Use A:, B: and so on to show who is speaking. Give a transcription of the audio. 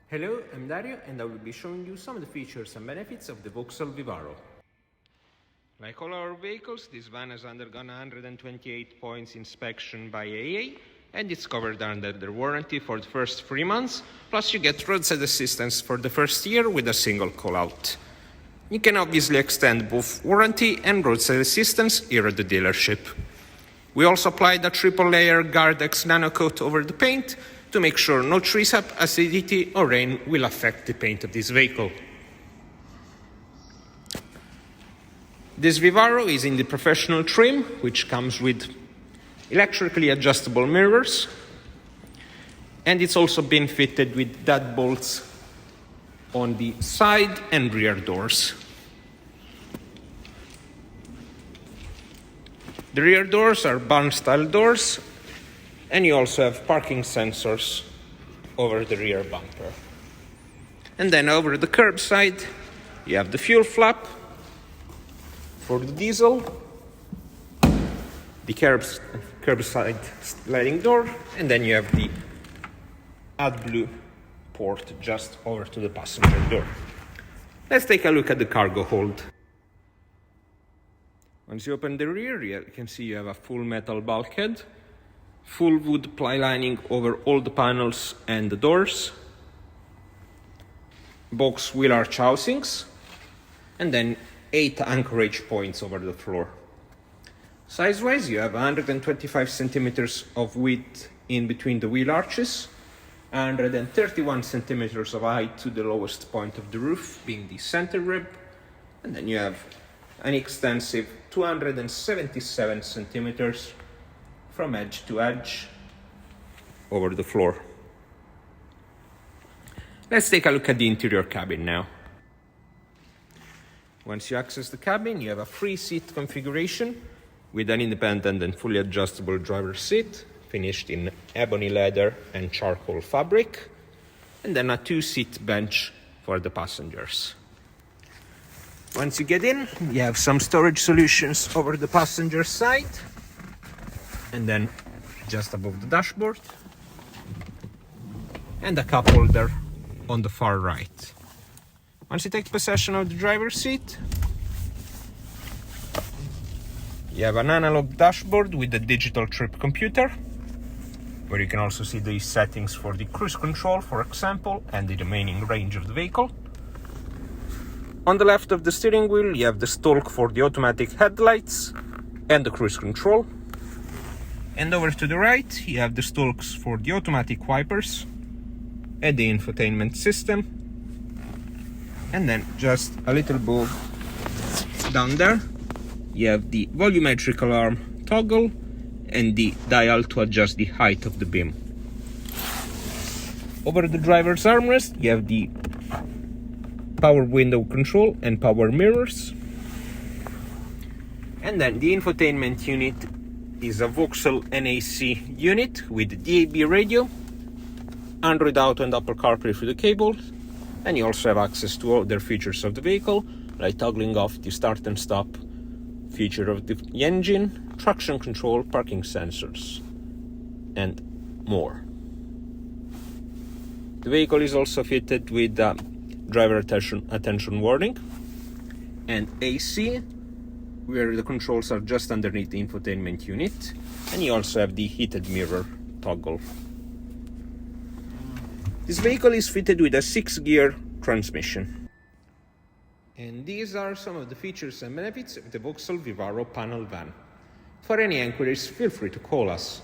A: Hello, I'm Dario and I will be showing you some of the features and benefits of the Vauxhall Vivaro. Like all our vehicles, this van has undergone 128 points inspection by AA and it's covered under the warranty for the first 3 months, plus you get roadside assistance for the first year with a single call-out. You can obviously extend both warranty and roadside assistance here at the dealership. We also applied a triple-layer Gardex nano coat over the paint to make sure no tree sap, acidity or rain will affect the paint of this vehicle. This Vivaro is in the professional trim, which comes with electrically adjustable mirrors, and it's also been fitted with deadbolts on the side and rear doors. The rear doors are barn-style doors, and you also have parking sensors over the rear bumper. And then over the curb side, you have the fuel flap for the diesel, the curbside sliding door, and then you have the AdBlue port just over to the passenger door. Let's take a look at the cargo hold. Once you open the rear, you can see you have a full metal bulkhead, full wood ply lining over all the panels and the doors, box wheel arch housings, and then 8 anchorage points over the floor. Size-wise, you have 125 centimeters of width in between the wheel arches, 131 centimeters of height to the lowest point of the roof, being the center rib, and then you have an extensive 277 centimeters from edge to edge over the floor. Let's take a look at the interior cabin now. Once you access the cabin, you have a 3-seat configuration with an independent and fully adjustable driver's seat, finished in ebony leather and charcoal fabric, and then a 2-seat bench for the passengers. Once you get in, you have some storage solutions over the passenger side, and then just above the dashboard, and a cup holder on the far right. Once you take possession of the driver's seat, you have an analog dashboard with a digital trip computer, where you can also see the settings for the cruise control, for example, and the remaining range of the vehicle. On the left of the steering wheel, you have the stalk for the automatic headlights and the cruise control. And over to the right, you have the stalks for the automatic wipers and the infotainment system. And then just a little above down there, you have the volumetric alarm toggle and the dial to adjust the height of the beam. Over the driver's armrest, you have the power window control and power mirrors. And then the infotainment unit is a Vauxhall NAC unit with DAB radio, Android Auto and Apple Carplay through the cable, and you also have access to other features of the vehicle, like toggling off the start and stop feature of the engine, traction control, parking sensors, and more. The vehicle is also fitted with driver attention warning and AC, where the controls are just underneath the infotainment unit, and you also have the heated mirror toggle. This vehicle is fitted with a 6-gear transmission. And these are some of the features and benefits of the Vauxhall Vivaro panel van. For any inquiries, feel free to call us.